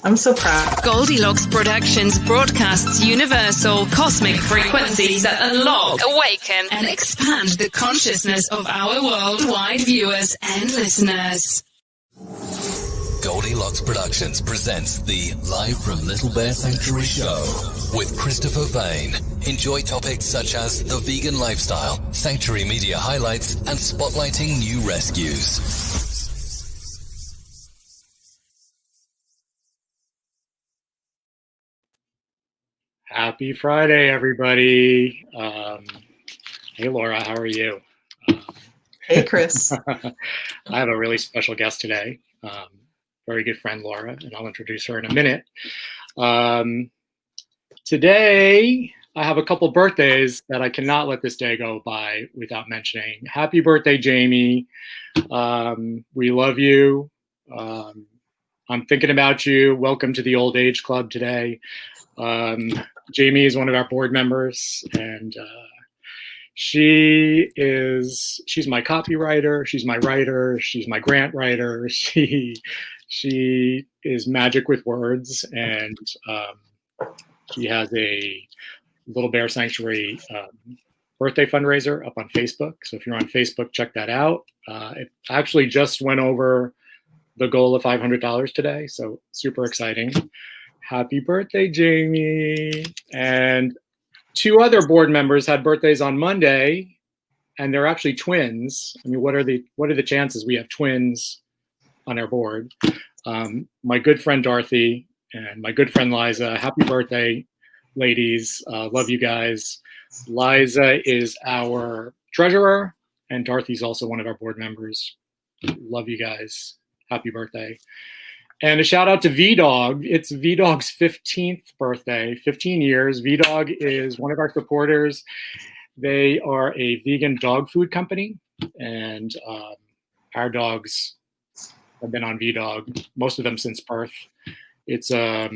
I'm so proud. Goldylocks Productions broadcasts universal cosmic frequencies that unlock, awaken, and expand the consciousness of our worldwide viewers and listeners. Goldylocks Productions presents the Live from Little Bear Sanctuary show with Christopher Vane. Enjoy topics such as the vegan lifestyle, sanctuary media highlights, and spotlighting new rescues. Happy Friday, everybody. Hey, Laura, how are you? Hey, Chris. I have a really special guest today. Very good friend, Laura, and I'll introduce her in a minute. Today, I have a couple birthdays that I cannot let this day go by without mentioning. Happy birthday, Jamie. We love you. I'm thinking about you. Welcome to the Old Age Club today. Jamie is one of our board members, and she's my copywriter, she's my writer, she's my grant writer. She is magic with words, and she has a Little Bear Sanctuary birthday fundraiser up on Facebook. So if you're on Facebook, check that out. It actually just went over the goal of $500 today, so super exciting. Happy birthday, Jamie. And two other board members had birthdays on Monday, and they're actually twins. I mean, what are the chances we have twins on our board? My good friend Dorothy and my good friend Liza. Happy birthday, ladies. Love you guys. Liza is our treasurer, and Dorothy's also one of our board members. Love you guys. Happy birthday. And a shout out to V-Dog. It's V-Dog's 15th birthday, 15 years. V-Dog is one of our supporters. They are a vegan dog food company, and our dogs have been on V-Dog, most of them since birth. It's a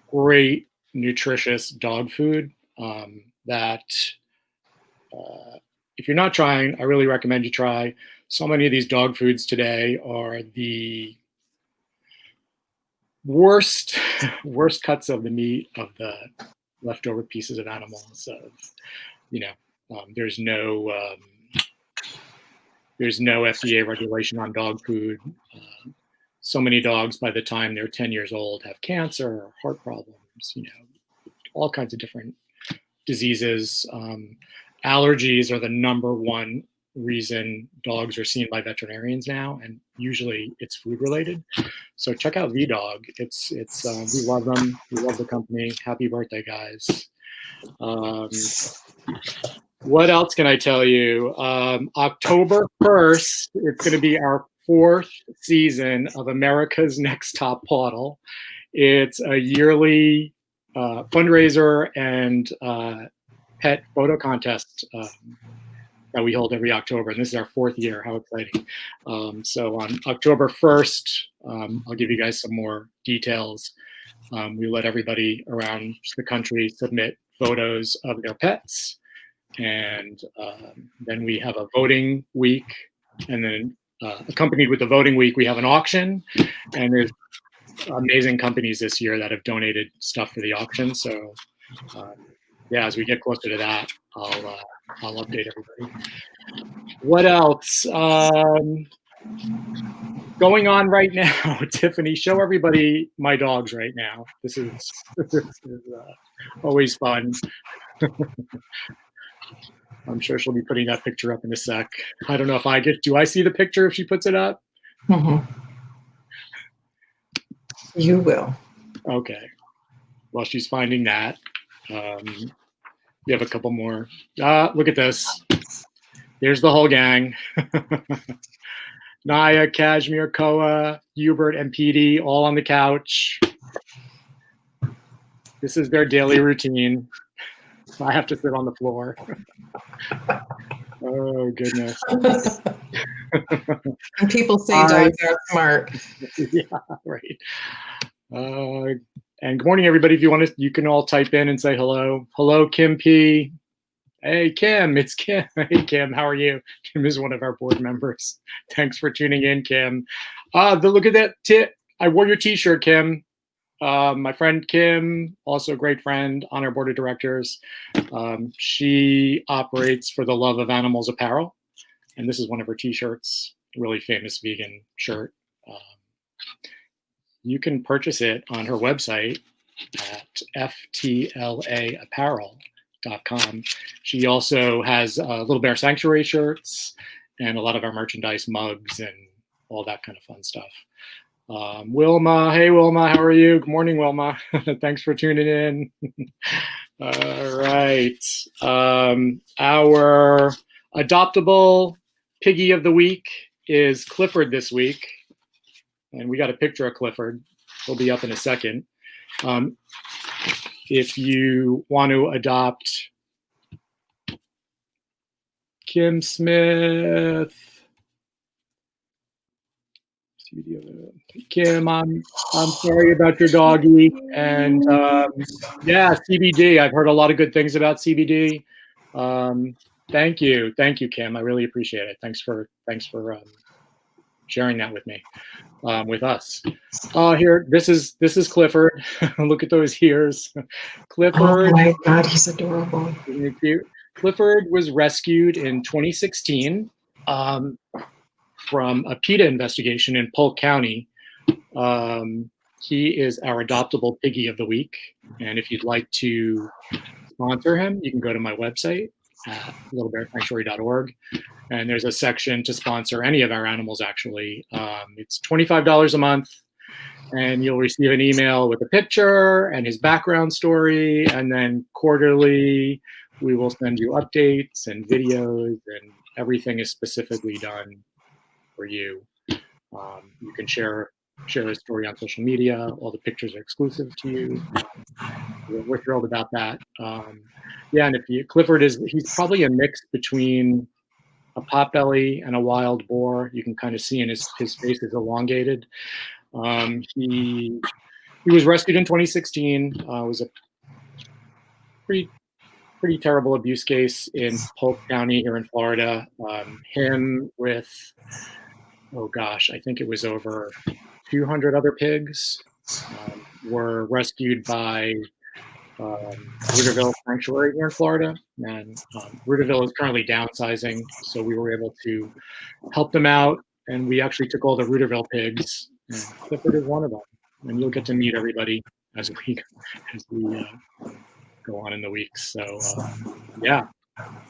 great, nutritious dog food that if you're not trying, I really recommend you try. So many of these dog foods today are the worst cuts of the meat of the leftover pieces of animals. So, there's no FDA regulation on dog food. So many dogs, by the time they're 10 years old, have cancer or heart problems. All kinds of different diseases. Allergies are the number one reason dogs are seen by veterinarians now, and usually it's food related. So check out V-Dog. It's we love them. We love the company. Happy birthday, guys. What else can I tell you? October 1st, it's going to be our 4th season of America's Next Top Poodle. It's a yearly fundraiser and pet photo contest that we hold every October, and this is our 4th year. How exciting. So on October 1st, I'll give you guys some more details. We let everybody around the country submit photos of their pets, and then we have a voting week, and then accompanied with the voting week, we have an auction, and there's amazing companies this year that have donated stuff for the auction. So as we get closer to that, I'll update everybody. What else? Going on right now, Tiffany, show everybody my dogs right now. This is always fun. I'm sure she'll be putting that picture up in a sec. I don't know if do I see the picture if she puts it up? Mm-hmm. You will. Okay. Well, she's finding that. We have a couple more. Look at this. There's the whole gang. Naya, Kashmir, Koa, Hubert, and Petey all on the couch. This is their daily routine. I have to sit on the floor. Oh, goodness. And people say dogs are smart. Yeah, right. And good morning, everybody. If you want to, you can all type in and say hello. Hello, Kim P. Hey, Kim, it's Kim. Hey, Kim, how are you? Kim is one of our board members. Thanks for tuning in, Kim. Look at that. I wore your t-shirt, Kim. My friend Kim, also a great friend on our board of directors. She operates for the Love of Animals Apparel. And this is one of her t-shirts, really famous vegan shirt. You can purchase it on her website at ftlaapparel.com. She also has Little Bear Sanctuary shirts and a lot of our merchandise, mugs, and all that kind of fun stuff. Wilma, hey Wilma, how are you? Good morning, Wilma. Thanks for tuning in. All right. Our adoptable Piggy of the week is Clifford this week. And we got a picture of Clifford. He'll be up in a second. If you want to adopt Kim Smith, Kim, I'm sorry about your doggy. And yeah, CBD. I've heard a lot of good things about CBD. Thank you, Kim. I really appreciate it. Thanks for sharing that with me, with us. Here, this is Clifford. Look at those ears. Clifford. Oh my God, he's adorable. Isn't he cute? Clifford was rescued in 2016 from a PETA investigation in Polk County. He is our adoptable Piggy of the week. And if you'd like to sponsor him, you can go to my website at littlebearsanctuary.org. And there's a section to sponsor any of our animals, actually. It's $25 a month. And you'll receive an email with a picture and his background story. And then quarterly, we will send you updates and videos, and everything is specifically done for you. You can share a story on social media. All the pictures are exclusive to you. We're thrilled about that. Yeah, and Clifford he's probably a mix between a potbelly and a wild boar. You can kind of see in his face is elongated. He was rescued in 2016. It was a pretty terrible abuse case in Polk County here in Florida. Him with, oh gosh, I think it was over 200 other pigs were rescued by Ruderville Sanctuary here in Florida. And Ruderville is currently downsizing, so we were able to help them out. And we actually took all the Ruderville pigs, and Clifford is one of them. And you'll get to meet everybody as we go on in the weeks. So yeah,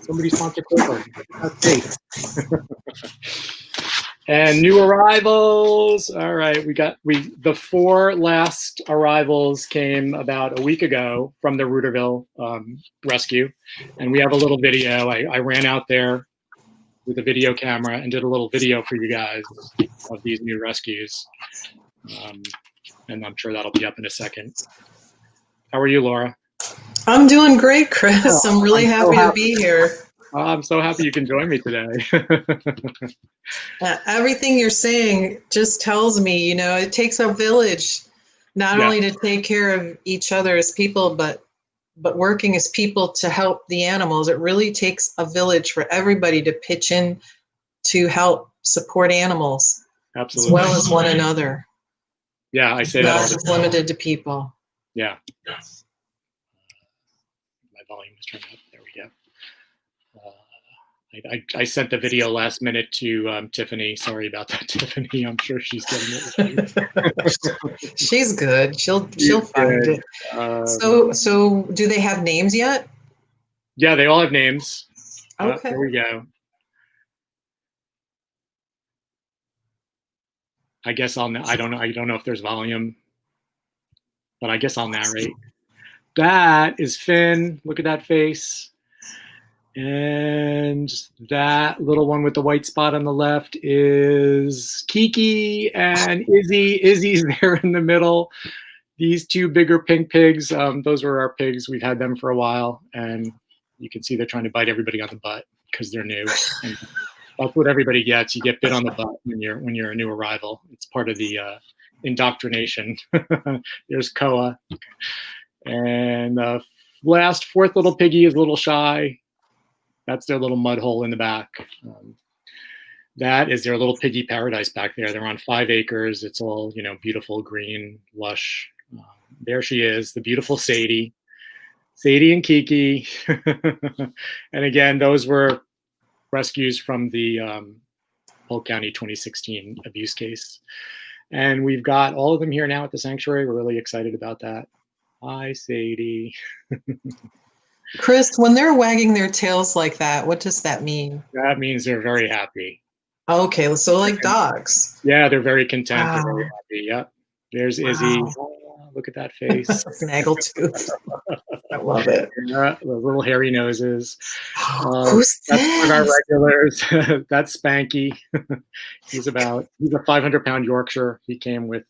somebody sponsor Clifford. That's great. And new arrivals. All right, the 4 last arrivals came about a week ago from the Ruderville rescue, and we have a little video. I ran out there with a video camera and did a little video for you guys of these new rescues, and I'm sure that'll be up in a second. How are you, Laura? I'm doing great, Chris. I'm really happy to be here. I'm so happy you can join me today. Everything you're saying just tells me, it takes a village, not only to take care of each other as people, but working as people to help the animals. It really takes a village for everybody to pitch in to help support animals. Absolutely. As well as one another. Yeah, I say that. Not just limited to people. Yeah. My volume is turned up. There we go. I sent the video last minute to Tiffany. Sorry about that, Tiffany. I'm sure she's getting it. She's good. She'll find it. So do they have names yet? Yeah, they all have names. Okay. There we go. I guess I don't know if there's volume, but I guess I'll narrate. That is Finn. Look at that face. And that little one with the white spot on the left is Kiki, and Izzy's there in the middle. These 2 bigger pink pigs, those were our pigs. We've had them for a while, and you can see they're trying to bite everybody on the butt because they're new. And that's what everybody gets. You get bit on the butt when you're a new arrival. It's part of the indoctrination. There's Koa. And 4th little piggy is a little shy. That's their little mud hole in the back. That is their little piggy paradise back there. They're on 5 acres. It's all, beautiful, green, lush. There she is, the beautiful Sadie. Sadie and Kiki. And again, those were rescues from the Polk County 2016 abuse case. And we've got all of them here now at the sanctuary. We're really excited about that. Hi, Sadie. Chris, when they're wagging their tails like that, what does that mean? That means they're very happy. Okay, so like dogs. Yeah, they're very content. Wow. They're very happy. Yep. There's Izzy. Wow. Oh, look at that face. Snaggletooth. I love it. Yeah, the little hairy noses. Who's That's one of our this? regulars. That's Spanky. He's a 500-pound Yorkshire. He came with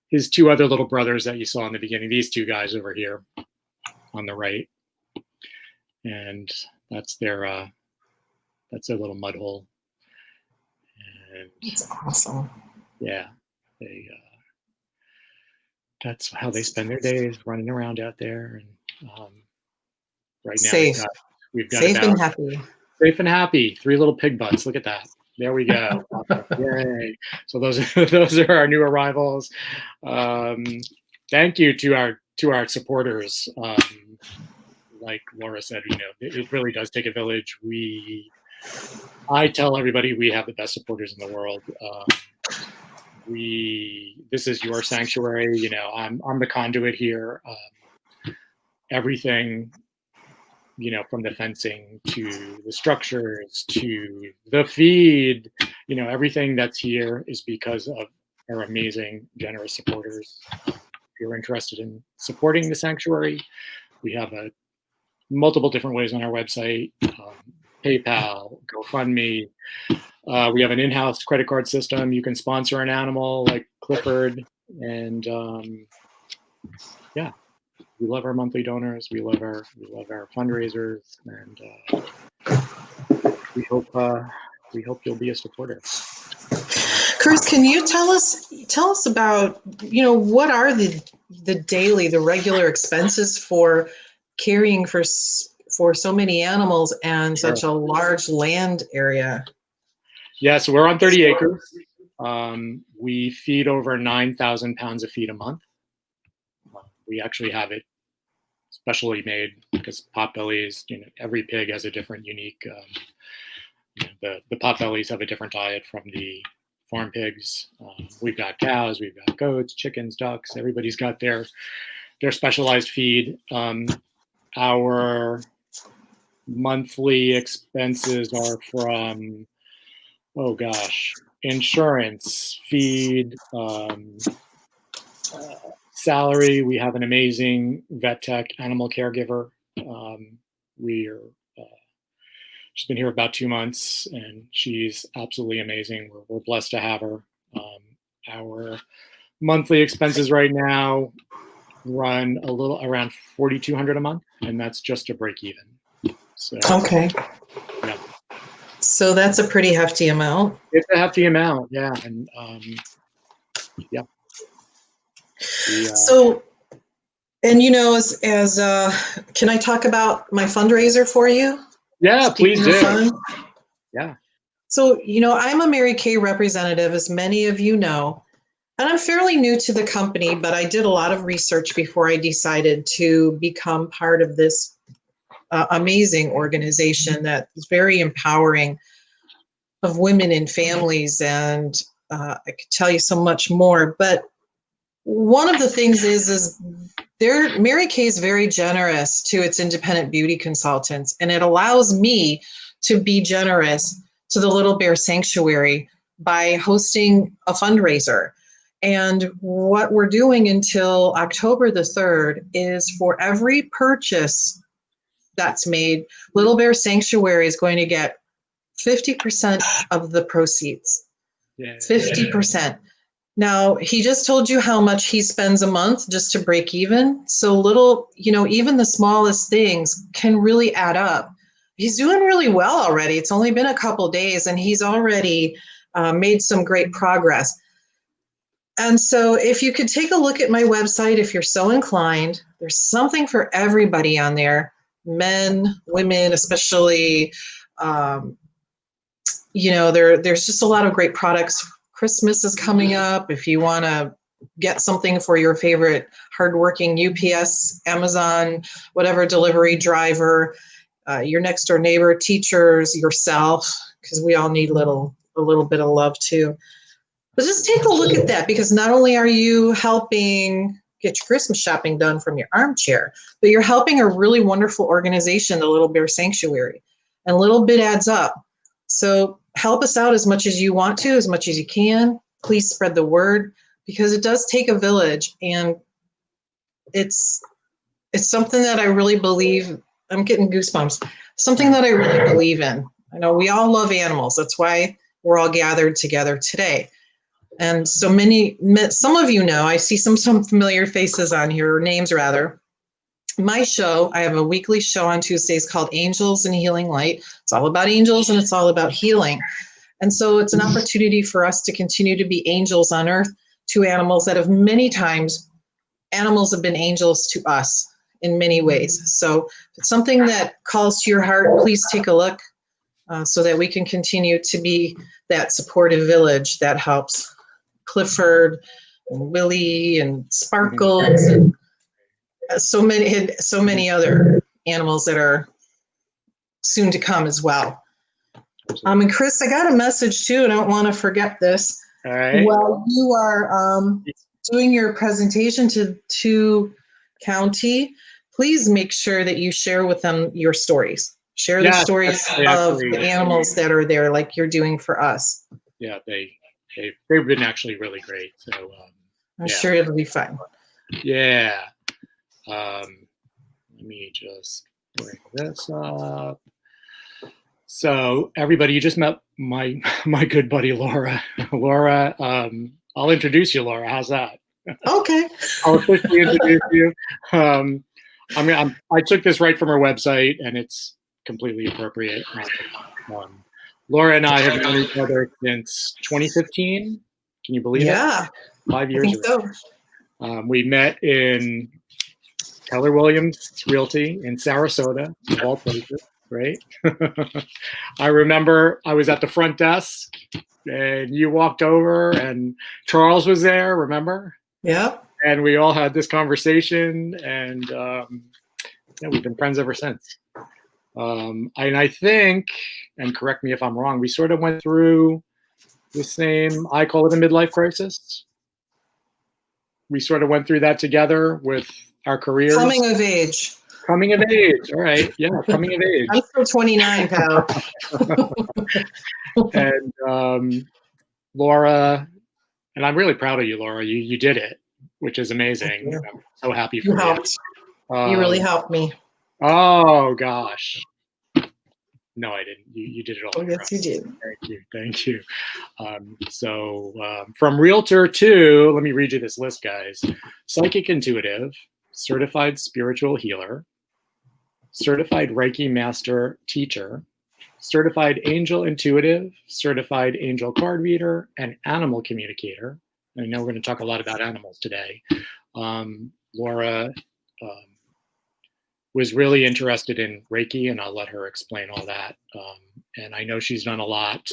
his 2 other little brothers that you saw in the beginning. These 2 guys over here on the right. And that's their little mud hole. And That's awesome. yeah, that's how they spend their days, running around out there. And right now Safe. we've got Safe and happy. Safe and happy. 3 little pig butts. Look at that. There we go. Yay. So those are our new arrivals. Thank you to our supporters. Like Laura said, it really does take a village. I tell everybody we have the best supporters in the world. This is your sanctuary. I'm the conduit here. Everything, from the fencing to the structures to the feed, everything that's here is because of our amazing, generous supporters. If you're interested in supporting the sanctuary, we have multiple different ways on our website. PayPal, GoFundMe. We have an in-house credit card system. You can sponsor an animal like Clifford, and we love our monthly donors. We love our fundraisers, and we hope you'll be a supporter. Chris, can you tell us about what are the regular expenses for caring for so many animals and such a large land area? Yeah, so we're on 30 acres. We feed over 9,000 pounds of feed a month. We actually have it specially made because potbellies, every pig has a different unique, the potbellies have a different diet from the farm pigs. We've got cows, we've got goats, chickens, ducks. Everybody's got their specialized feed. Our monthly expenses are from, insurance, feed, salary. We have an amazing vet tech animal caregiver. She's been here about 2 months, and she's absolutely amazing. We're blessed to have her. Our monthly expenses right now run a little around $4,200 a month, and that's just to break even. So, okay. Yeah. So that's a pretty hefty amount. It's a hefty amount, yeah, and yeah. So, and can I talk about my fundraiser for you? Yeah, please do. Fun? Yeah. So, I'm a Mary Kay representative, as many of you know, and I'm fairly new to the company, but I did a lot of research before I decided to become part of this amazing organization that is very empowering of women and families, and I could tell you so much more. But one of the things is Mary Kay is very generous to its independent beauty consultants, and it allows me to be generous to the Little Bear Sanctuary by hosting a fundraiser. And what we're doing until October the 3rd is for every purchase that's made, Little Bear Sanctuary is going to get 50% of the proceeds. Yeah. 50%. Now, he just told you how much he spends a month just to break even. So even the smallest things can really add up. He's doing really well already. It's only been a couple days, and he's already made some great progress. And so if you could take a look at my website, if you're so inclined, there's something for everybody on there. men, women, especially. There's just a lot of great products. Christmas is coming up. If you want to get something for your favorite hardworking UPS, Amazon, whatever delivery driver, your next door neighbor, teachers, yourself, because we all need a little bit of love too. But just take a look at that, because not only are you helping get your Christmas shopping done from your armchair, but you're helping a really wonderful organization, the Little Bear Sanctuary, and a little bit adds up. So help us out as much as you want to, as much as you can. Please spread the word, because it does take a village, and it's something that I really believe. I'm getting goosebumps. Something that I really believe in. I know we all love animals. That's why we're all gathered together today. And so some of you know, I see some familiar faces on here, or names rather. My show, I have a weekly show on Tuesdays called Angels and Healing Light. It's all about angels and it's all about healing. And so it's an opportunity for us to continue to be angels on earth to animals that have many times, animals have been angels to us in many ways. So if it's something that calls to your heart, please take a look so that we can continue to be that supportive village that helps Clifford and Willie and Sparkles and so many other animals that are soon to come as well. And Chris, I got a message too, and I don't want to forget this. All right. While you are doing your presentation to county, please make sure that you share with them your stories. Share the stories of the animals that are there, like you're doing for us. Yeah, they've been actually really great. So I'm sure it'll be fun. Yeah. Let me just bring this up. So everybody, you just met my good buddy Laura. Laura, I'll introduce you, Laura. How's that? Okay. I'll officially introduce you. I took this right from her website, and it's completely appropriate. Laura and I have known each other since 2015. Can you believe it? 5 years ago. So. We met in Keller Williams Realty in Sarasota, of all places, right? I remember I was at the front desk, and you walked over, and Charles was there, remember? Yeah. And we all had this conversation, and we've been friends ever since. And I think, and correct me if I'm wrong, we sort of went through the same, I call it a midlife crisis. We sort of went through that together with our careers. Coming of age. Coming of age. All right. Yeah, coming of age. I'm still 29, pal. And Laura, and I'm really proud of you, Laura. You did it, which is amazing. I'm so happy for you. Helped. You really helped me. Oh, gosh. No, I didn't. You did it all. Oh, yes, you did. Thank you. From Realtor to, let me read you this list, guys. Psychic Intuitive, Certified Spiritual Healer, Certified Reiki Master Teacher, Certified Angel Intuitive, Certified Angel Card Reader, and Animal Communicator. I know we're going to talk a lot about animals today. Laura was really interested in Reiki, and I'll let her explain all that. And I know she's done a lot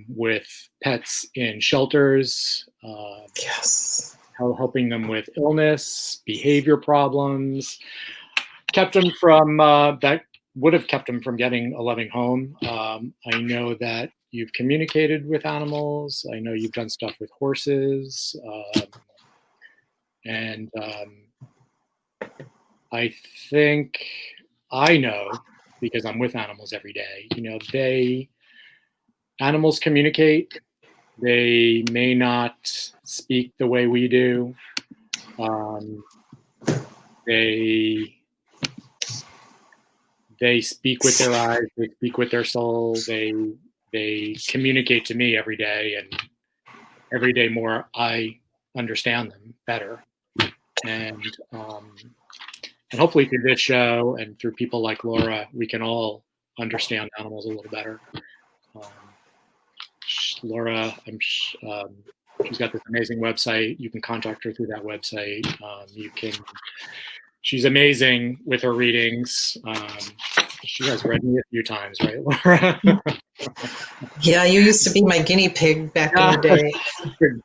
with pets in shelters, helping them with illness, behavior problems, kept them from, that would have kept them from getting a loving home. I know that you've communicated with animals. I know you've done stuff with horses. I think I know, because I'm with animals every day, animals communicate. They may not speak the way we do. They speak with their eyes, they speak with their soul. They communicate to me every day, and every day more I understand them better. And hopefully through this show and through people like Laura, we can all understand animals a little better. Laura, she's got this amazing website. You can contact her through that website. You can she's amazing with her readings. She has read me a few times, right, Laura? Yeah, you used to be my guinea pig back in the day.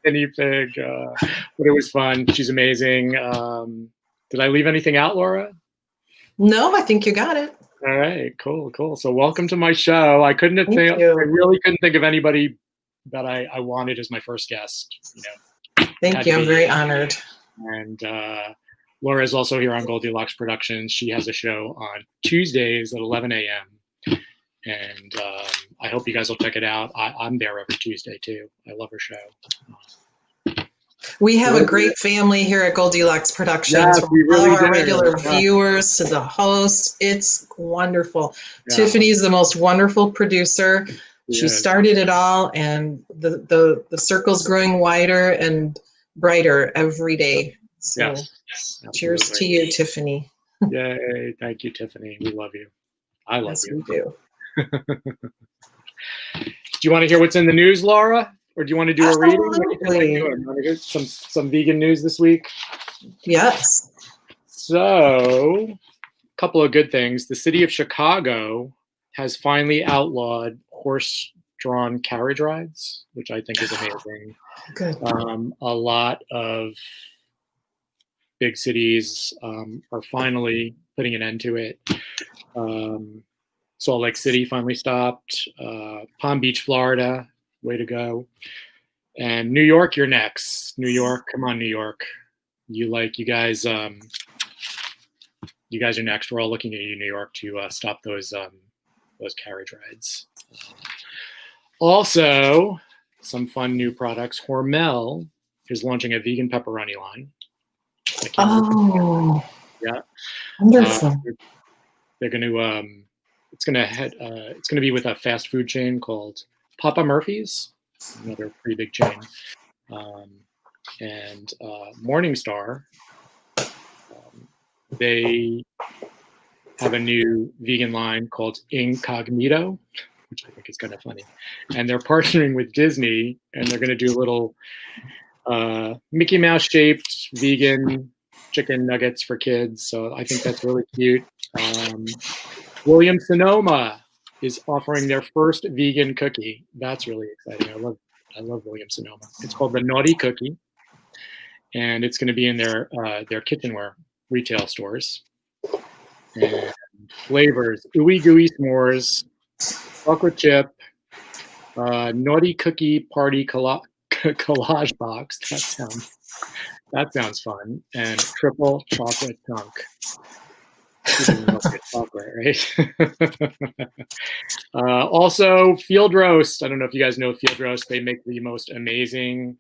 Guinea pig, but it was fun. She's amazing. Did I leave anything out, Laura? No, I think you got it. All right, cool. So welcome to my show. I really couldn't think of anybody that I wanted as my first guest. Thank you. I'm very honored. And Laura is also here on Goldylocks Productions. She has a show on Tuesdays at 11 a.m. And I hope you guys will check it out. I'm there every Tuesday too. I love her show. We have a great family here at Goldylocks Productions. Yes, we really all our do. regular viewers to the host. It's wonderful. Yeah. Tiffany is the most wonderful producer. She Yes. started it all, and the circle's growing wider and brighter every day. So Yes. cheers Absolutely. to you, Tiffany. Yay. Thank you, Tiffany. We love you. I love Yes, you. we do. Do you want to hear what's in the news, Laura? Or do you want to do a reading? What do you Absolutely. think? Want to get some vegan news this week? Yes. So, a couple of good things. The city of Chicago has finally outlawed horse-drawn carriage rides, which I think is amazing. Good. A lot of big cities are finally putting an end to it. Salt Lake City finally stopped. Palm Beach, Florida, way to go. And New York, you're next. New York, come on, New York. You guys are next. We're all looking at you, New York, to stop those carriage rides. Also, some fun new products. Hormel is launching a vegan pepperoni line. Oh, Yeah. wonderful. They're going to. It's gonna be with a fast food chain called Papa Murphy's, another pretty big chain, and Morningstar. They have a new vegan line called Incognito, which I think is kind of funny, and they're partnering with Disney, and they're going to do little Mickey Mouse shaped vegan chicken nuggets for kids. So I think that's really cute. Williams-Sonoma is offering their first vegan cookie. That's really exciting. I love Williams-Sonoma. It's called the Naughty Cookie, and it's going to be in their kitchenware retail stores. And flavors: ooey gooey s'mores, chocolate chip, Naughty Cookie Party collage box. That sounds fun. And triple chocolate chunk. Chocolate, right? Also, Field Roast. I don't know if you guys know Field Roast. They make the most amazing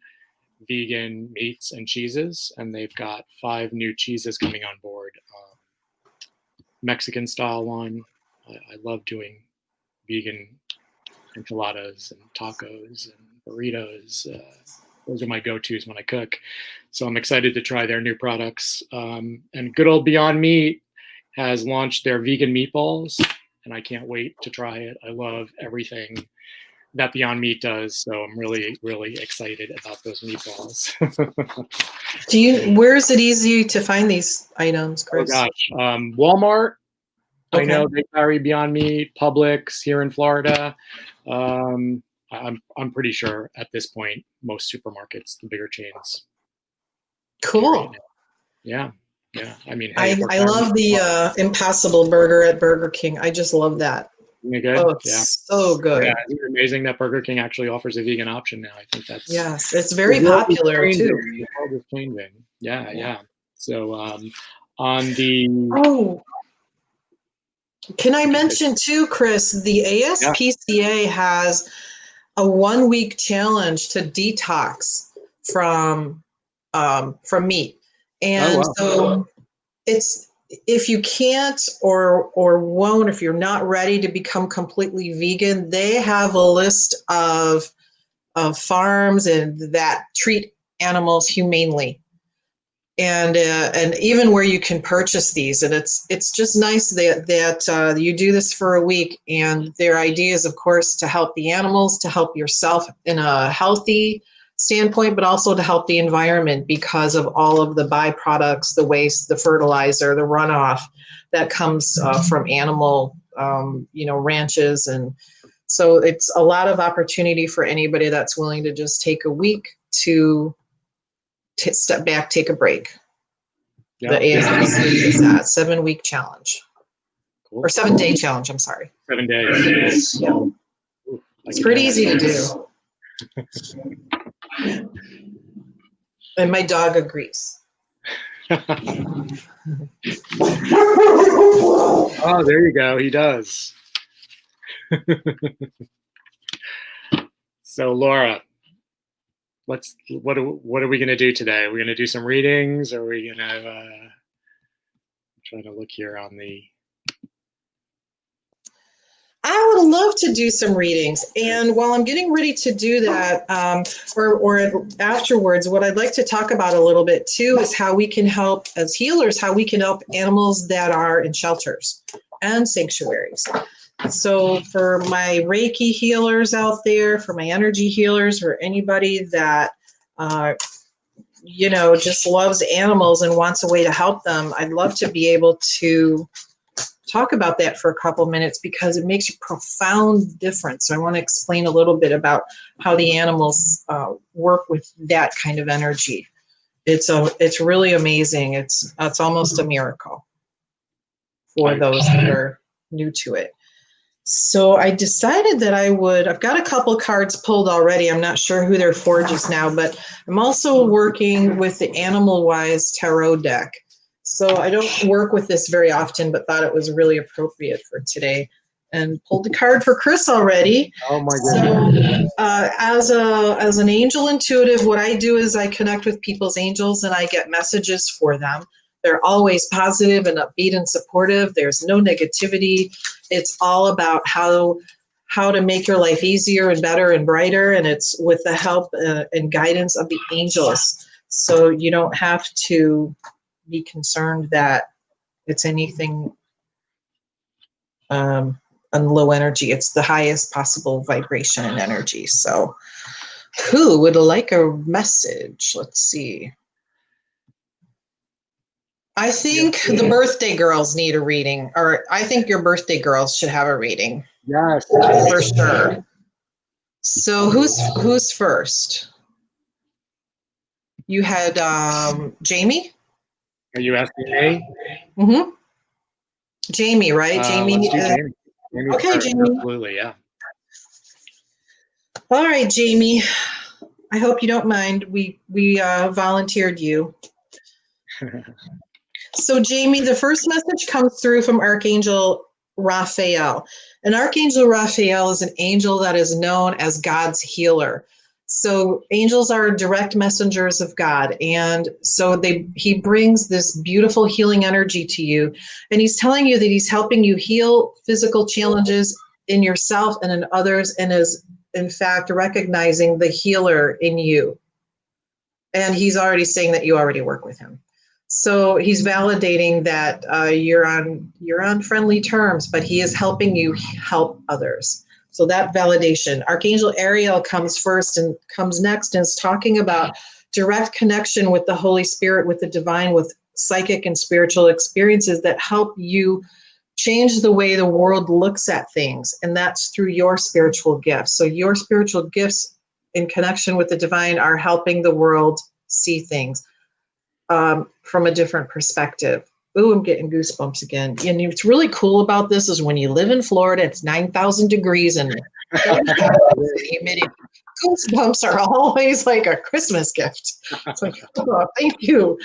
vegan meats and cheeses, and they've got 5 new cheeses coming on board. Mexican style one. I love doing vegan enchiladas and tacos and burritos. Those are my go-tos when I cook. So I'm excited to try their new products. And good old Beyond Meat has launched their vegan meatballs, and I can't wait to try it. I love everything that Beyond Meat does, so I'm really, really excited about those meatballs. Where is it easy to find these items, Chris? Oh gosh, Walmart. Okay. I know they carry Beyond Meat. Publix here in Florida. I'm pretty sure at this point most supermarkets, the bigger chains. Cool. Yeah. I mean, I love the Impossible Burger at Burger King. I just love that. Isn't it good? Oh, it's so good. Yeah, it's amazing that Burger King actually offers a vegan option now. I think that's it's very popular too. The world is changing. Yeah. So on the can I mention too, Chris? The ASPCA has a 1-week challenge to detox from meat. And so it's, if you can't or won't, if you're not ready to become completely vegan, they have a list of farms and that treat animals humanely, and even where you can purchase these. And it's just nice that you do this for a week. And their idea is, of course, to help the animals, to help yourself in a healthy, standpoint, but also to help the environment because of all of the byproducts, the waste, the fertilizer, the runoff that comes from animal, ranches. And so it's a lot of opportunity for anybody that's willing to just take a week to step back, take a break. Yeah. The ASPC is that 7-week challenge. Cool. Or 7-day challenge, I'm sorry. 7 days. Yeah. It's pretty easy to do. And my dog agrees. Oh, there you go. He does. So, Laura, what are we going to do today? Are we going to do some readings? Or are we going to I'm trying to look here on the... I would love to do some readings. And while I'm getting ready to do that, or afterwards, what I'd like to talk about a little bit too is how we can help as healers, how we can help animals that are in shelters and sanctuaries. So for my Reiki healers out there, for my energy healers, or anybody that, just loves animals and wants a way to help them, I'd love to be able to talk about that for a couple minutes because it makes a profound difference. I want to explain a little bit about how the animals work with that kind of energy. It's really amazing. It's almost a miracle for those that are new to it. So I decided that I've got a couple cards pulled already. I'm not sure who they're for just now, but I'm also working with the Animal Wise Tarot deck. So I don't work with this very often, but thought it was really appropriate for today. And pulled the card for Chris already. Oh my goodness. So as an angel intuitive, what I do is I connect with people's angels and I get messages for them. They're always positive and upbeat and supportive. There's no negativity. It's all about how to make your life easier and better and brighter. And it's with the help and guidance of the angels. So you don't have to be concerned that it's anything on low energy. It's the highest possible vibration and energy. So who would like a message? Let's see. I think the birthday girls need a reading, or I think your birthday girls should have a reading. Yes. For sure. So who's first? You had Jamie? Are you asking me? Mm-hmm. Jamie, right? Jamie. Let's do Jamie. Jamie okay, first. Jamie. Absolutely, yeah. All right, Jamie. I hope you don't mind. We volunteered you. So, Jamie, the first message comes through from Archangel Raphael. And Archangel Raphael is an angel that is known as God's healer. So angels are direct messengers of God. And so he brings this beautiful healing energy to you. And he's telling you that he's helping you heal physical challenges in yourself and in others, and is, in fact, recognizing the healer in you. And he's already saying that you already work with him. So he's validating that you're on friendly terms, but he is helping you help others. So that validation. Archangel Uriel comes first and comes next and is talking about direct connection with the Holy Spirit, with the divine, with psychic and spiritual experiences that help you change the way the world looks at things. And that's through your spiritual gifts. So your spiritual gifts in connection with the divine are helping the world see things from a different perspective. Ooh, I'm getting goosebumps again. And what's really cool about this is when you live in Florida, it's 9,000 degrees and humidity. Goosebumps are always like a Christmas gift. It's like, oh, thank you.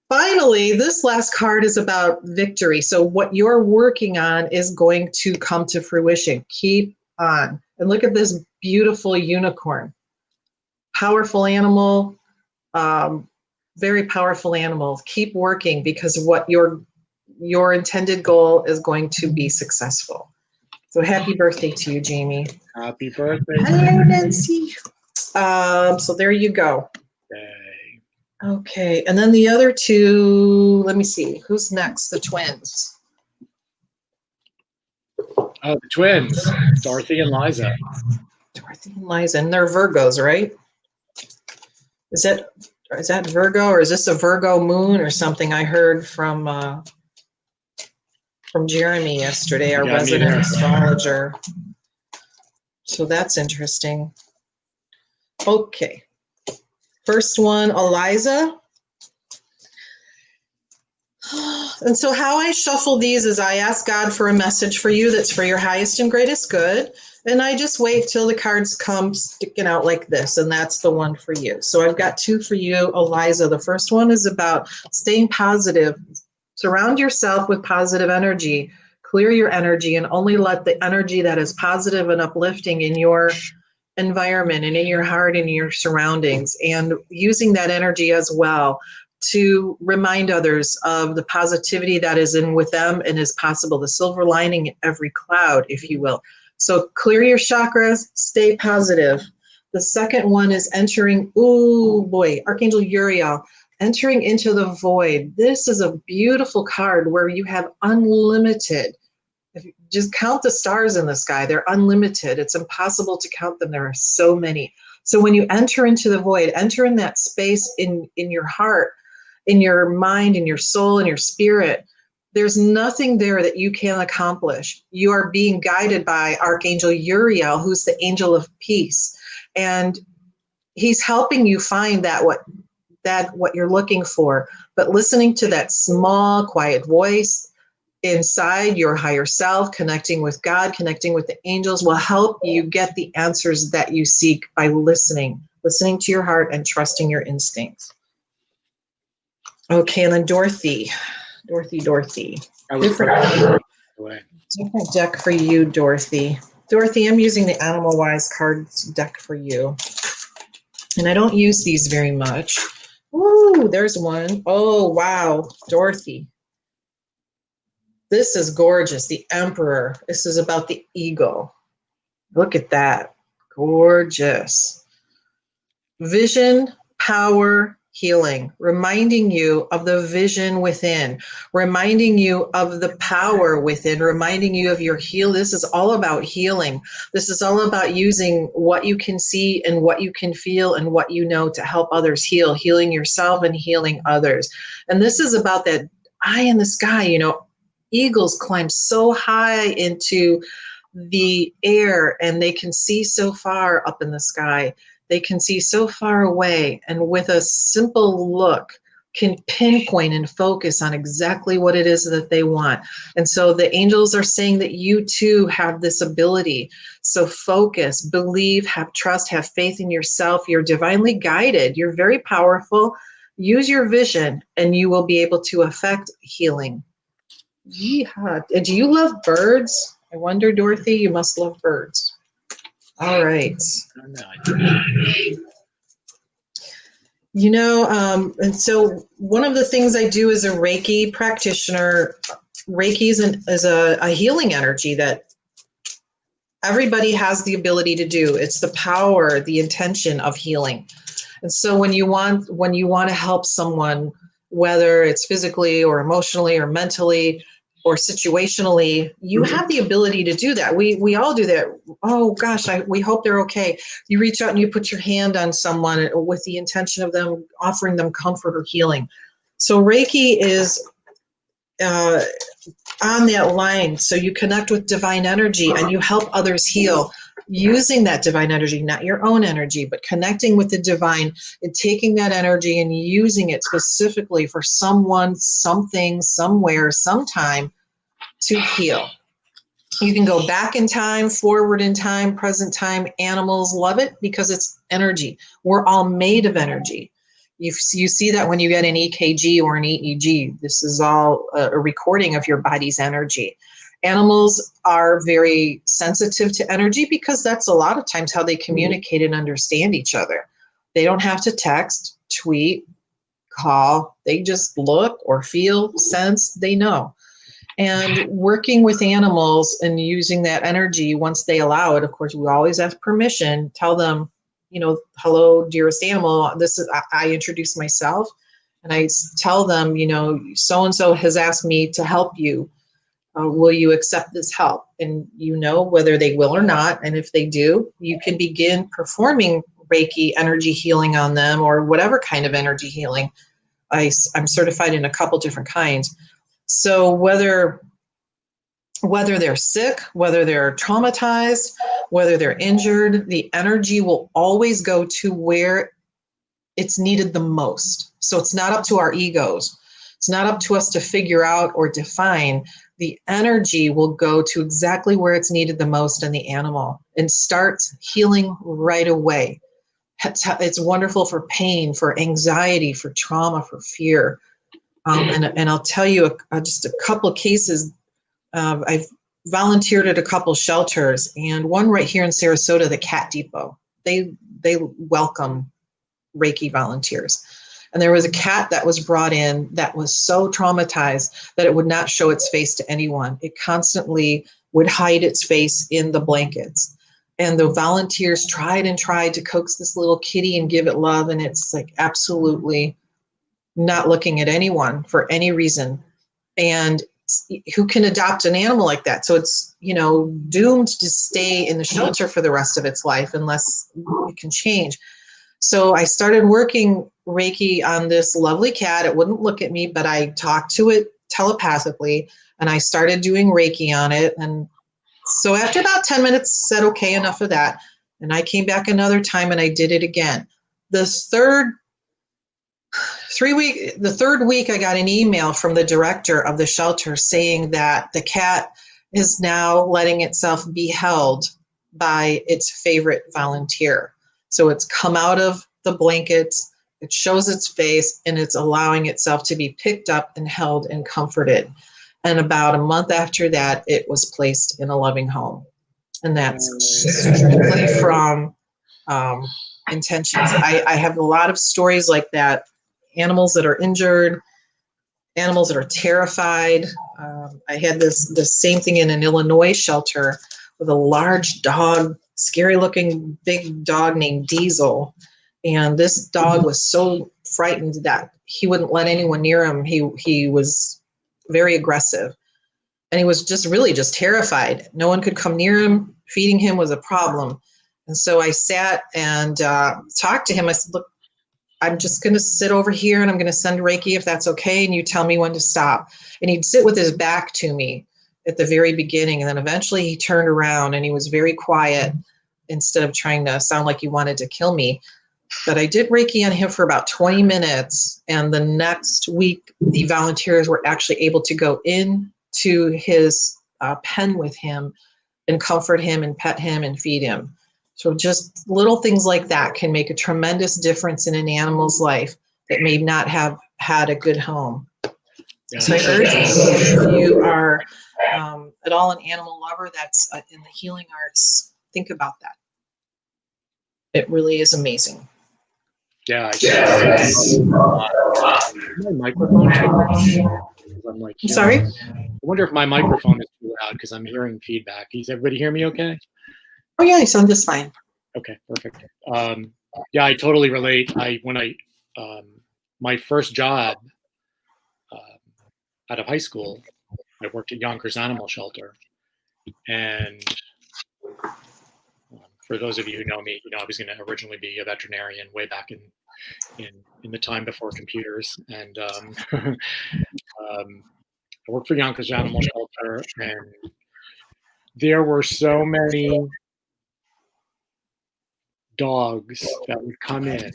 Finally, this last card is about victory. So what you're working on is going to come to fruition. Keep on. And look at this beautiful unicorn. Powerful animal. Very powerful animal. Keep working, because what your intended goal is going to be successful. So happy birthday to you, Jamie. Happy birthday. Hello, Nancy. So there you go. Yay. Okay, and then the other two, let me see. Who's next? The twins. Oh, the twins. Dorothy and Liza. Dorothy and Liza, and they're Virgos, right? Is that Virgo, or is this a Virgo moon or something? I heard from Jeremy yesterday, our resident astrologer. So that's interesting. Okay. First one, Eliza. And so how I shuffle these is I ask God for a message for you that's for your highest and greatest good. And I just wait till the cards come sticking out like this. And that's the one for you. So I've got two for you, Eliza. The first one is about staying positive. Surround yourself with positive energy. Clear your energy and only let the energy that is positive and uplifting in your environment and in your heart and in your surroundings, and using that energy as well to remind others of the positivity that is in with them and is possible, the silver lining in every cloud, if you will. So clear your chakras, stay positive. The second one is entering, Archangel Uriel, entering into the void. This is a beautiful card where you have unlimited. If you just count the stars in the sky, they're unlimited. It's impossible to count them. There are so many. So when you enter into the void, enter in that space in your heart, in your mind, in your soul, in your spirit. There's nothing there that you can accomplish. You are being guided by Archangel Uriel, who's the angel of peace. And he's helping you find what you're looking for. But listening to that small, quiet voice inside your higher self, connecting with God, connecting with the angels, will help you get the answers that you seek by listening to your heart and trusting your instincts. Okay, and then Dorothy. Different deck for you, Dorothy. Dorothy, I'm using the Animal Wise cards deck for you. And I don't use these very much. Ooh, there's one. Oh, wow, Dorothy. This is gorgeous, the Emperor. This is about the ego. Look at that, gorgeous. Vision, power, healing, reminding you of the vision within, reminding you of the power within, reminding you of your heal. This is all about healing. This is all about using what you can see and what you can feel and what you know to help others heal, healing yourself and healing others. And this is about that eye in the sky. You know, eagles climb so high into the air and they can see so far up in the sky. They can see so far away, and with a simple look can pinpoint and focus on exactly what it is that they want. And so the angels are saying that you too have this ability. So focus, believe, have trust, have faith in yourself. You're divinely guided. You're very powerful. Use your vision and you will be able to affect healing. Yeehaw. Do you love birds? I wonder, Dorothy, you must love birds. All right. You know, and so one of the things I do as a Reiki practitioner, Reiki is a healing energy that everybody has the ability to do. It's the power, the intention of healing. And so when you want to help someone, whether it's physically or emotionally or mentally or situationally, you have the ability to do that. We all do that. Oh gosh, we hope they're okay. You reach out and you put your hand on someone with the intention of them offering them comfort or healing. So Reiki is on that line. So you connect with divine energy and you help others heal using that divine energy, not your own energy, but connecting with the divine and taking that energy and using it specifically for someone, something, somewhere, sometime to heal. You can go back in time, forward in time, present time. Animals love it because it's energy. We're all made of energy. You see that when you get an EKG or an EEG. This is all a recording of your body's energy. Animals are very sensitive to energy because that's a lot of times how they communicate and understand each other. They don't have to text, tweet, call. They just look or feel, sense, they know. And working with animals and using that energy, once they allow it, of course, we always ask permission, tell them, you know, hello, dearest animal, I introduce myself and I tell them, you know, so-and-so has asked me to help you. Will you accept this help? And you know whether they will or not. And if they do, you can begin performing Reiki energy healing on them, or whatever kind of energy healing. I'm certified in a couple different kinds. So whether they're sick, whether they're traumatized, whether they're injured, the energy will always go to where it's needed the most. So it's not up to our egos. It's not up to us to figure out or define. The energy will go to exactly where it's needed the most in the animal and starts healing right away. It's wonderful for pain, for anxiety, for trauma, for fear. And I'll tell you just a couple of cases. I've volunteered at a couple shelters, and one right here in Sarasota, the Cat Depot. They welcome Reiki volunteers. And there was a cat that was brought in that was so traumatized that it would not show its face to anyone. It constantly would hide its face in the blankets. And the volunteers tried and tried to coax this little kitty and give it love, and it's like absolutely not looking at anyone for any reason. And who can adopt an animal like that? So it's, doomed to stay in the shelter for the rest of its life unless it can change. So I started working Reiki on this lovely cat. It wouldn't look at me, but I talked to it telepathically, and I started doing Reiki on it. And so after about 10 minutes, said, okay, enough of that. And I came back another time and I did it again. The third week, I got an email from the director of the shelter saying that the cat is now letting itself be held by its favorite volunteer. So it's come out of the blankets, it shows its face, and it's allowing itself to be picked up and held and comforted. And about a month after that, it was placed in a loving home. And that's strictly from intentions. I have a lot of stories like that. Animals that are injured, animals that are terrified. I had this same thing in an Illinois shelter with a large dog, scary looking big dog named Diesel. And this dog was so frightened that he wouldn't let anyone near him. He was very aggressive, and he was just terrified. No one could come near him. Feeding him was a problem. And so I sat and talked to him. I said, look, I'm just going to sit over here and I'm going to send Reiki if that's okay. And you tell me when to stop. And he'd sit with his back to me at the very beginning. And then eventually he turned around and he was very quiet instead of trying to sound like he wanted to kill me. But I did Reiki on him for about 20 minutes. And the next week, the volunteers were actually able to go into his pen with him and comfort him and pet him and feed him. So just little things like that can make a tremendous difference in an animal's life that may not have had a good home. Yeah. So I urge you, if you are at all an animal lover that's in the healing arts, think about that. It really is amazing. Yeah. My microphone. I'm sorry? I wonder if my microphone is too loud because I'm hearing feedback. Does everybody hear me okay? Oh yeah, you sound just fine. Okay, perfect. Yeah, I totally relate. My first job out of high school, I worked at Yonkers Animal Shelter, and for those of you who know me, I was going to originally be a veterinarian way back in the time before computers, and I worked for Yonkers Animal Shelter, and there were so many dogs that would come in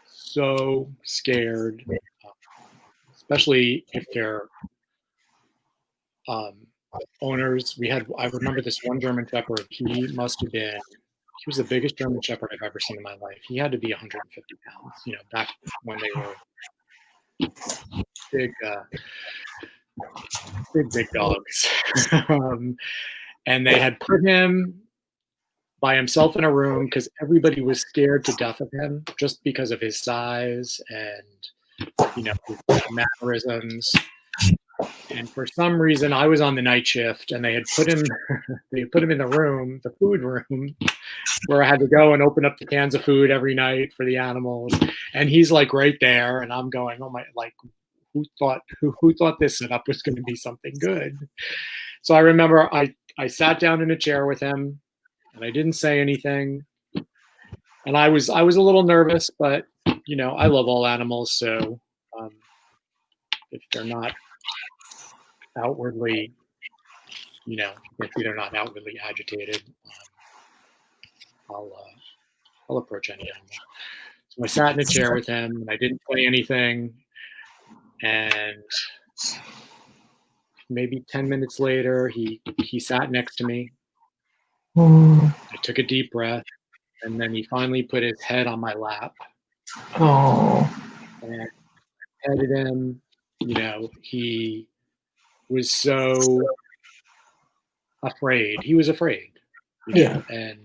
so scared, especially if they're owners. I remember this one German Shepherd. He was the biggest German Shepherd I've ever seen in my life. He had to be 150 pounds, back when they were big dogs. And they had put him by himself in a room because everybody was scared to death of him just because of his size and his mannerisms. And for some reason, I was on the night shift, and they had put him in the room, the food room, where I had to go and open up the cans of food every night for the animals. And he's like right there, and I'm going, oh my, like, who thought this setup was going to be something good? So I remember I sat down in a chair with him, and I didn't say anything. And I was a little nervous, but you know, I love all animals, so if they're not outwardly, you know, if they're not outwardly agitated, I'll approach any animal. So I sat in a chair with him, and I didn't say anything. And maybe 10 minutes later, he sat next to me. I took a deep breath, and then he finally put his head on my lap. And I petted him. You know, he was so afraid. He was afraid. You know? Yeah. And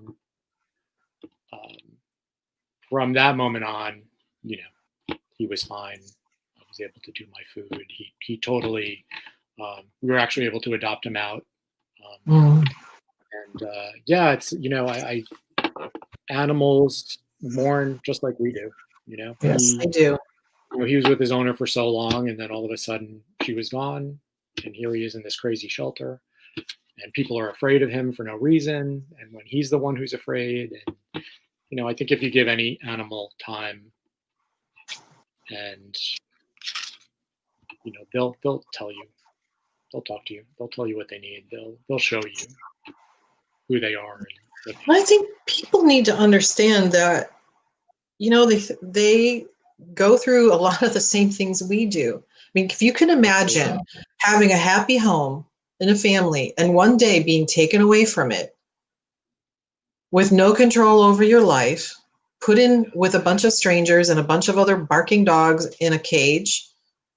from that moment on, you know, he was fine. I was able to do my food. He totally. We were actually able to adopt him out. And yeah, it's, you know, I animals mourn just like we do. You know. Yes, they do. You know, he was with his owner for so long, and then all of a sudden she was gone, and here he is in this crazy shelter, and people are afraid of him for no reason. And when he's the one who's afraid, and you know, I think if you give any animal time, and you know, they'll tell you, they'll talk to you, they'll tell you what they need, they'll show you who they are. And I think people need to understand that, you know, they go through a lot of the same things we do. I mean, if you can imagine having a happy home and a family, and one day being taken away from it with no control over your life, put in with a bunch of strangers and a bunch of other barking dogs in a cage,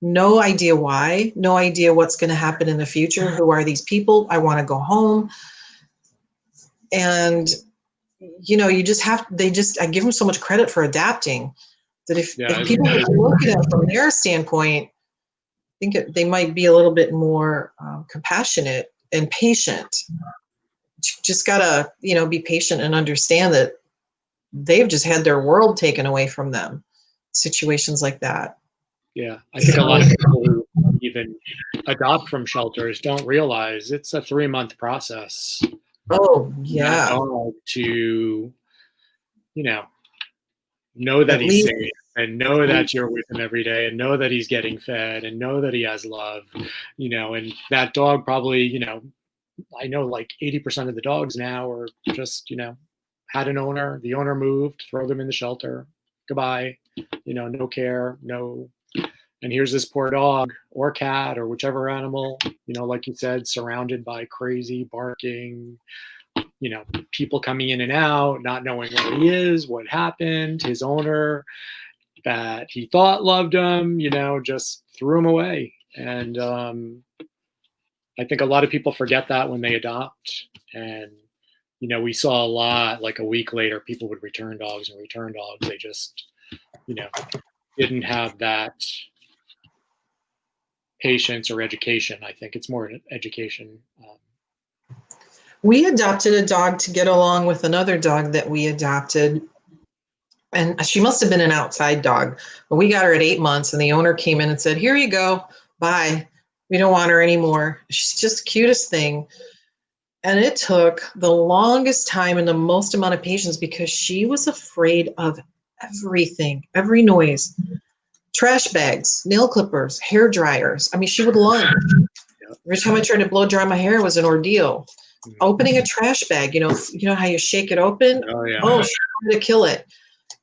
no idea why, no idea what's going to happen in the future. Who are these people? I want to go home. And, you know, I give them so much credit for adapting that if people look at it from their standpoint, I think they might be a little bit more compassionate and patient. Just gotta, you know, be patient and understand that they've just had their world taken away from them. Situations like that. Yeah, I think a lot of people who even adopt from shelters don't realize it's a 3-month process. Oh, yeah. To, you know that he's safe, and know that you're with him every day, and know that he's getting fed, and know that he has love, you know, and that dog probably, you know, I know like 80% of the dogs now are just, you know, had an owner, the owner moved, throw them in the shelter, goodbye, you know, no care, no. And here's this poor dog or cat or whichever animal, you know, like you said, surrounded by crazy barking, you know, people coming in and out, not knowing where he is, what happened, his owner that he thought loved him, you know, just threw him away. And I think a lot of people forget that when they adopt. And, you know, we saw a lot, like a week later, people would return dogs. They just, you know, didn't have that patience or education. I think it's more an education. We adopted a dog to get along with another dog that we adopted. And she must have been an outside dog. But we got her at 8 months, and the owner came in and said, "Here you go. Bye. We don't want her anymore." She's just the cutest thing. And it took the longest time and the most amount of patience because she was afraid of everything, every noise. Trash bags, nail clippers, hair dryers. I mean, she would lunge. Every time I tried to blow dry my hair, it was an ordeal. Opening a trash bag, you know how you shake it open? Oh, yeah. Oh, she wanted to kill it.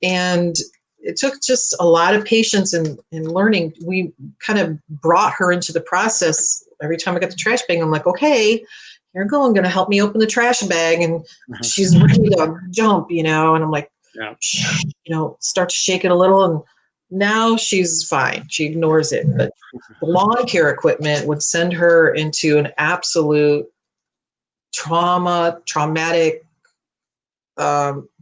And it took just a lot of patience and learning. We kind of brought her into the process. Every time I got the trash bag, I'm like, okay, here you go. I'm going to help me open the trash bag. And she's ready to jump, you know, and I'm like, you know, start to shake it a little. And now she's fine. She ignores it. But the lawn care equipment would send her into an absolute traumatic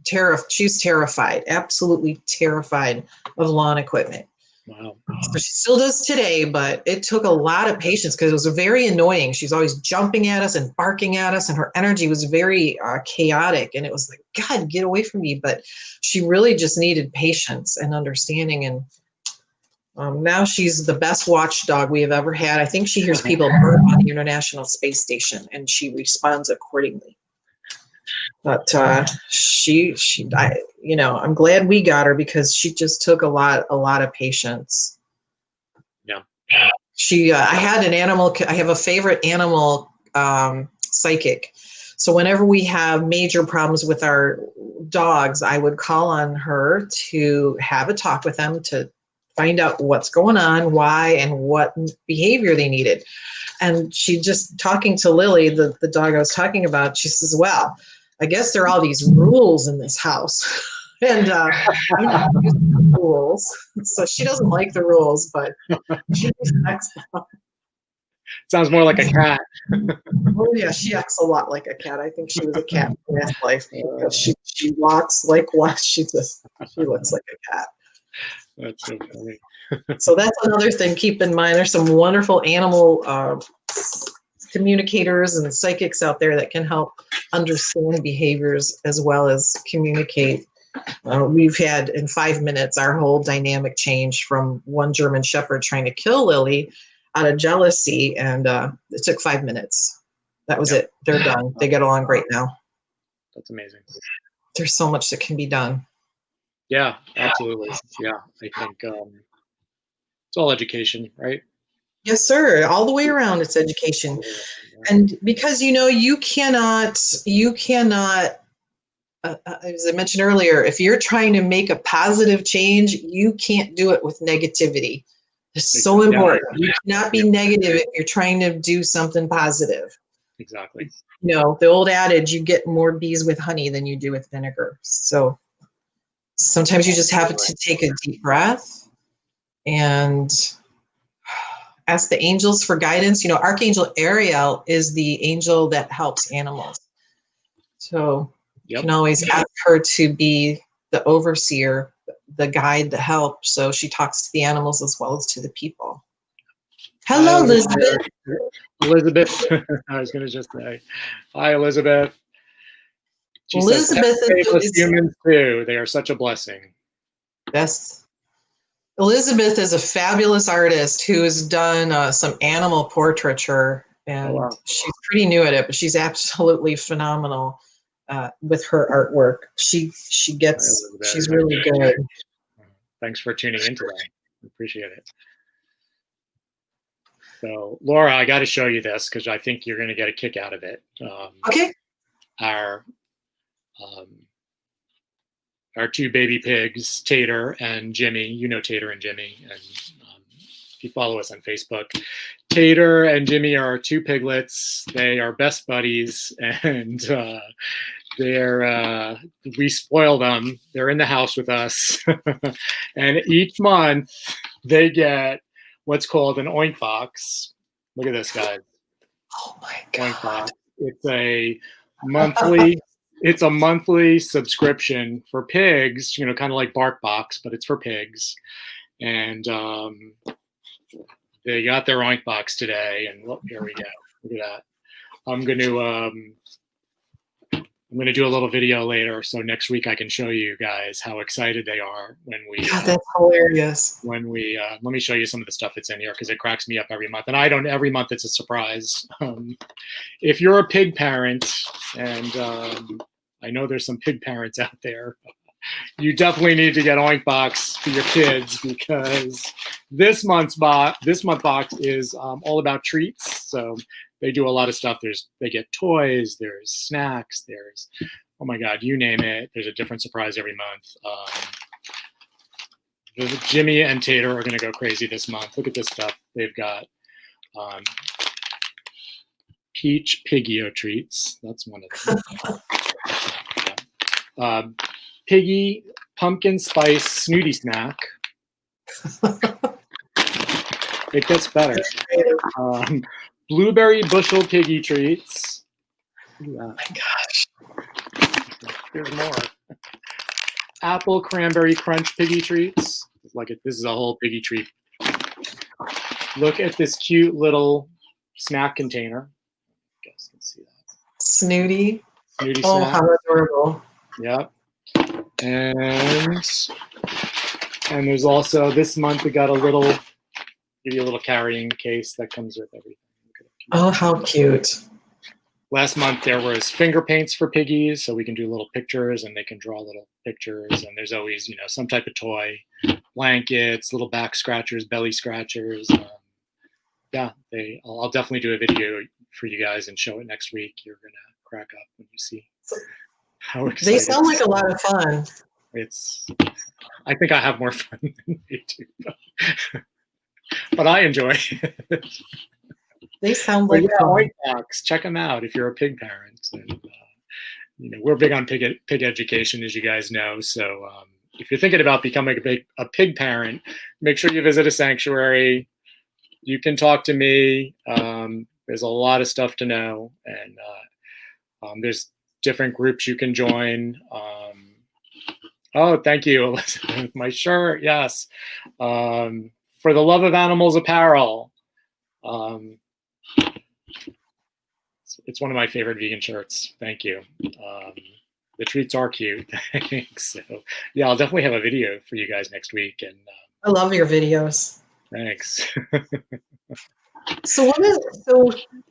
terror. She's terrified, absolutely terrified of lawn equipment. Wow. So she still does today, but it took a lot of patience because it was very annoying. She's always jumping at us and barking at us, and her energy was very chaotic. And it was like, God, get away from me. But she really just needed patience and understanding. And now she's the best watchdog we have ever had. I think she hears people burp on the International Space Station, and she responds accordingly. But I'm glad we got her because she just took a lot of patience. Yeah. I have a favorite animal psychic. So whenever we have major problems with our dogs, I would call on her to have a talk with them to find out what's going on, why, and what behavior they needed. And she just talking to Lily, the dog I was talking about, she says, well, I guess there are all these rules in this house. And I'm not used to the rules. So she doesn't like the rules, but she respects them. Sounds more like a cat. Oh yeah, she acts a lot like a cat. I think she was a cat in past life because she walks like what she looks like a cat. That's so funny. So that's another thing. Keep in mind, there's some wonderful animal communicators and psychics out there that can help understand behaviors as well as communicate. We've had in 5 minutes our whole dynamic change from one German Shepherd trying to kill Lily out of jealousy, and it took 5 minutes. That was it. They're done. They get along great now. That's amazing. There's so much that can be done. Yeah, absolutely. Yeah, I think it's all education, right? Yes, sir. All the way around, it's education. And because, you cannot, as I mentioned earlier, if you're trying to make a positive change, you can't do it with negativity. It's so important. You cannot be negative if you're trying to do something positive. Exactly. The old adage, you get more bees with honey than you do with vinegar. So sometimes you just have to take a deep breath and ask the angels for guidance. Archangel Uriel is the angel that helps animals. So you can always ask her to be the overseer, the guide, the help. So she talks to the animals as well as to the people. Hello, Elizabeth. Elizabeth, I was going to just say, hi, Elizabeth. She Elizabeth says, humans too. They are such a blessing. Yes. Elizabeth is a fabulous artist who has done some animal portraiture, and she's pretty new at it, but she's absolutely phenomenal with her artwork. She's really good. Thanks for tuning into that. Appreciate it. So, Laura, I got to show you this because I think you're going to get a kick out of it. Okay. Our two baby pigs, Tater and Jimmy. You know Tater and Jimmy, and if you follow us on Facebook, Tater and Jimmy are our two piglets. They are best buddies, and we spoil them. They're in the house with us, and each month they get what's called an oink box. Look at this, guys. Oh my God. Oink box. It's a monthly subscription for pigs, kind of like BarkBox, but it's for pigs. And they got their oink box today, and look, here we go. Look at that. I'm going to do a little video later, so next week I can show you guys how excited they are when we. God, that's hilarious. When we let me show you some of the stuff that's in here because it cracks me up every month, and every month it's a surprise. If you're a pig parent, and I know there's some pig parents out there, you definitely need to get Oink Box for your kids because this month box is all about treats. So they do a lot of stuff. They get toys, there's snacks, there's, oh my God, you name it. There's a different surprise every month. Jimmy and Tater are going to go crazy this month. Look at this stuff. They've got peach Piggy treats. That's one of them. Piggy pumpkin spice snooty snack. It gets better. Blueberry bushel Piggy treats. Oh my gosh. There's more. Apple cranberry crunch Piggy treats. This is a whole Piggy treat. Look at this cute little snack container. You guys can see that. Snooty. Snooty snack. Snack. How adorable. Yep. And there's also this month we got give you a little carrying case that comes with everything. Oh, how cute. last month there was finger paints for piggies, so we can do little pictures and they can draw little pictures. And there's always, some type of toy, blankets, little back scratchers, belly scratchers. Yeah, I'll definitely do a video for you guys and show it next week. You're gonna crack up when you see how excited. They sound like a lot of fun. I think I have more fun than they do, but I enjoy it. They sound like White Box. Check them out if you're a pig parent. And, we're big on pig education, as you guys know. So if you're thinking about becoming a pig parent, make sure you visit a sanctuary. You can talk to me. There's a lot of stuff to know, and there's different groups you can join. Oh, thank you, Elizabeth. My shirt, yes. For the Love of Animals apparel. It's one of my favorite vegan shirts. Thank you. The treats are cute. Thanks. So, yeah, I'll definitely have a video for you guys next week. And I love your videos. Thanks. So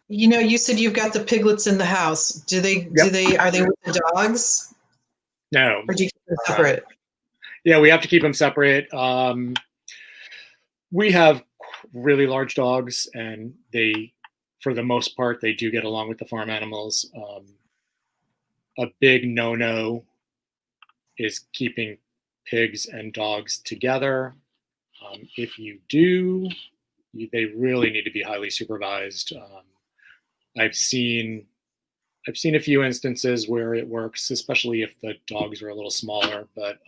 you said you've got the piglets in the house. Are they with the dogs? No. Or do you keep them separate? Yeah, we have to keep them separate. We have really large dogs, and for the most part, they do get along with the farm animals. A big no-no is keeping pigs and dogs together. If you do, they really need to be highly supervised. I've seen a few instances where it works, especially if the dogs are a little smaller. But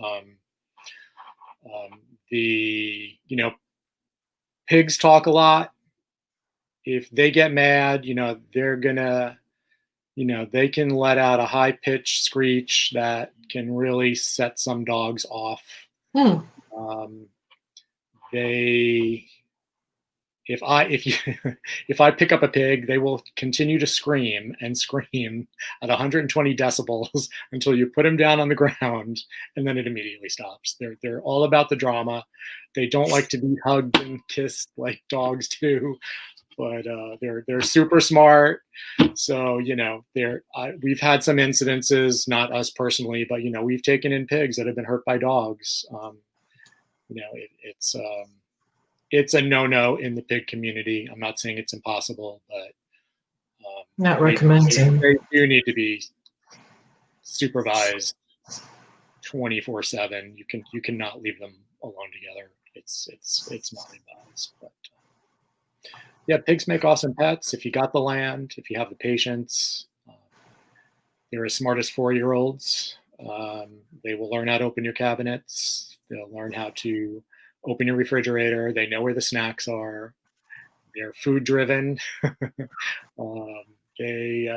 pigs talk a lot. If they get mad, they're gonna, they can let out a high-pitched screech that can really set some dogs off. If I pick up a pig, they will continue to scream and scream at 120 decibels until you put them down on the ground, and then it immediately stops. They're all about the drama. They don't like to be hugged and kissed like dogs do, but they're super smart. So we've had some incidences, not us personally, but we've taken in pigs that have been hurt by dogs. It's a no-no in the pig community. I'm not saying it's impossible, but not recommending. They do need to be supervised 24/7. You cannot leave them alone together. It's not advised. But yeah, pigs make awesome pets if you got the land, if you have the patience. They're as smart as 4-year-olds. They will learn how to open your cabinets. They'll learn how to open your refrigerator. They know where the snacks are. They're food driven. They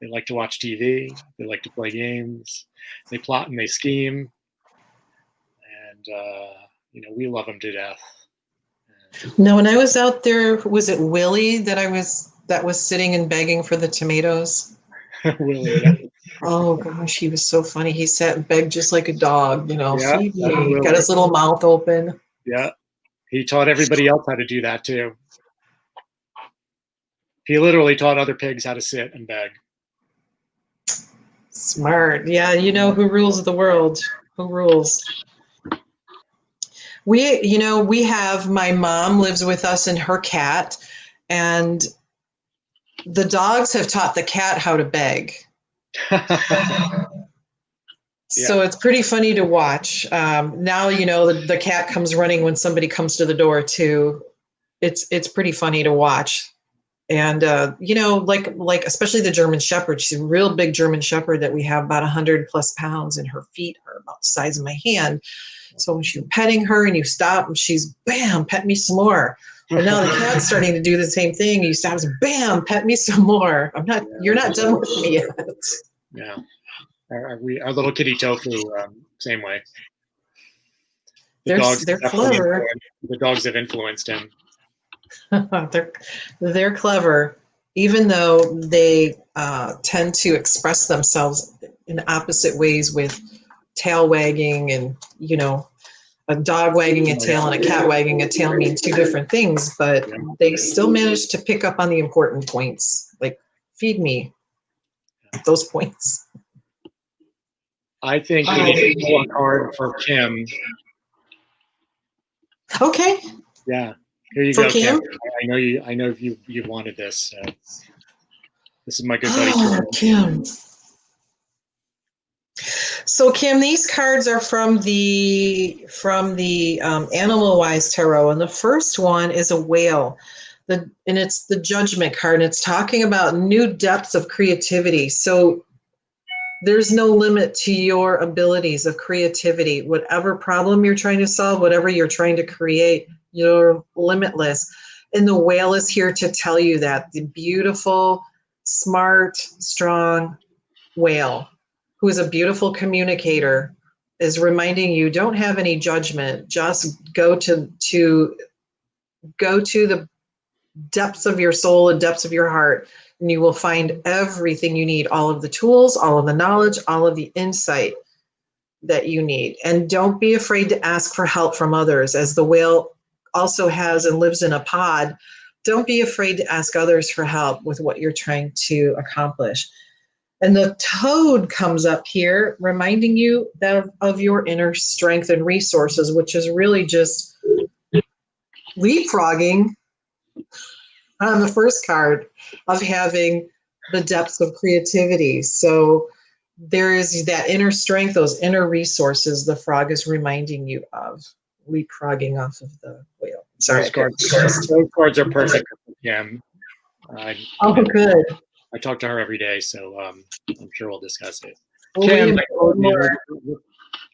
like to watch TV. They like to play games. They plot and they scheme. And we love them to death. No, when I was out there, was it Willie that was sitting and begging for the tomatoes? Willie. Oh gosh, he was so funny. He sat and begged just like a dog, Yeah, he got his little mouth open. Yeah, he taught everybody else how to do that too. He literally taught other pigs how to sit and beg. Smart. Yeah, who rules the world? Who rules? We have, my mom lives with us and her cat, and the dogs have taught the cat how to beg. So it's pretty funny to watch. Now, the cat comes running when somebody comes to the door too. It's pretty funny to watch. And, like especially the German Shepherd, she's a real big German Shepherd that we have, about 100+ pounds, and her feet are about the size of my hand. So when you're petting her and you stop and she's, bam, pet me some more. And now the cat's starting to do the same thing. You stop, bam, pet me some more. You're not done with me yet. Yeah. Our little kitty Tofu, same way. They're clever. The dogs have influenced him. They're clever, even though they tend to express themselves in opposite ways, with tail wagging and, a dog wagging a tail and a cat wagging a tail mean two different things, but they still manage to pick up on the important points, like feed me those points. I think we need to pull a card for Kim. Okay. Yeah. Here you For go, Kim. Kim? I know you wanted this. So. This is my good buddy Kim. So Kim, these cards are from the Animal Wise Tarot, and the first one is a whale, and it's the Judgment card, and it's talking about new depths of creativity. So there's no limit to your abilities of creativity. Whatever problem you're trying to solve, whatever you're trying to create, you're limitless. And the whale is here to tell you that. The beautiful, smart, strong whale, who is a beautiful communicator, is reminding you, don't have any judgment. Just go to the depths of your soul and depths of your heart, and you will find everything you need, all of the tools, all of the knowledge, all of the insight that you need. And don't be afraid to ask for help from others, as the whale also has and lives in a pod. Don't be afraid to ask others for help with what you're trying to accomplish. And the toad comes up here, reminding you that of your inner strength and resources, which is really just leapfrogging on the first card of having the depths of creativity. So there is that inner strength, those inner resources the frog is reminding you of, leapfrogging off of the whale. Sorry. Those cards are perfect for Kim. Good. I talk to her every day, so I'm sure we'll discuss it. Kim,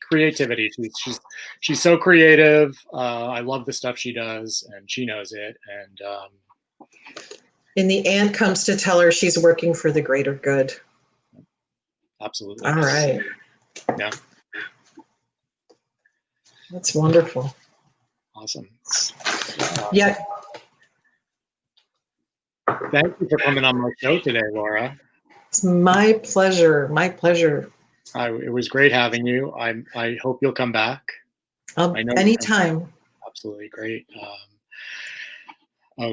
creativity. She's so creative. I love the stuff she does, and she knows it. And the ant comes to tell her she's working for the greater good. Absolutely. All right. Yeah. That's wonderful. Awesome. Yeah. Thank you for coming on my show today, Laura. It's my pleasure. My pleasure. It was great having you. I hope you'll come back. Anytime. Absolutely great.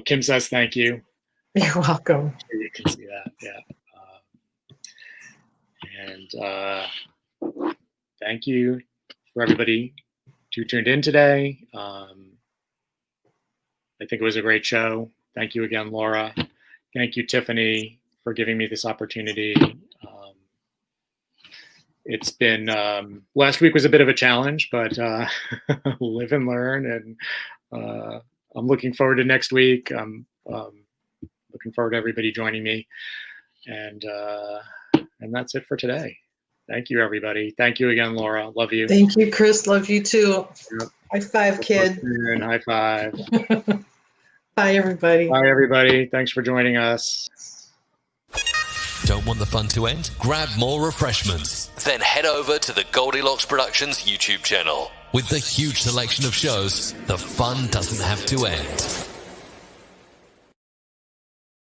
Kim says thank you. You're welcome. You can see that. Yeah. And thank you for everybody who tuned in today. I think it was a great show. Thank you again, Laura. Thank you, Tiffany, for giving me this opportunity. It's been, last week was a bit of a challenge, but live and learn. And I'm looking forward to next week. I'm looking forward to everybody joining me. And that's it for today. Thank you, everybody. Thank you again, Laura. Love you. Thank you, Chris. Love you too. Yep. High five, kid. High five. Bye, everybody. Bye, everybody. Thanks for joining us. Don't want the fun to end? Grab more refreshments. Then head over to the Goldylocks Productions YouTube channel. With the huge selection of shows, the fun doesn't have to end.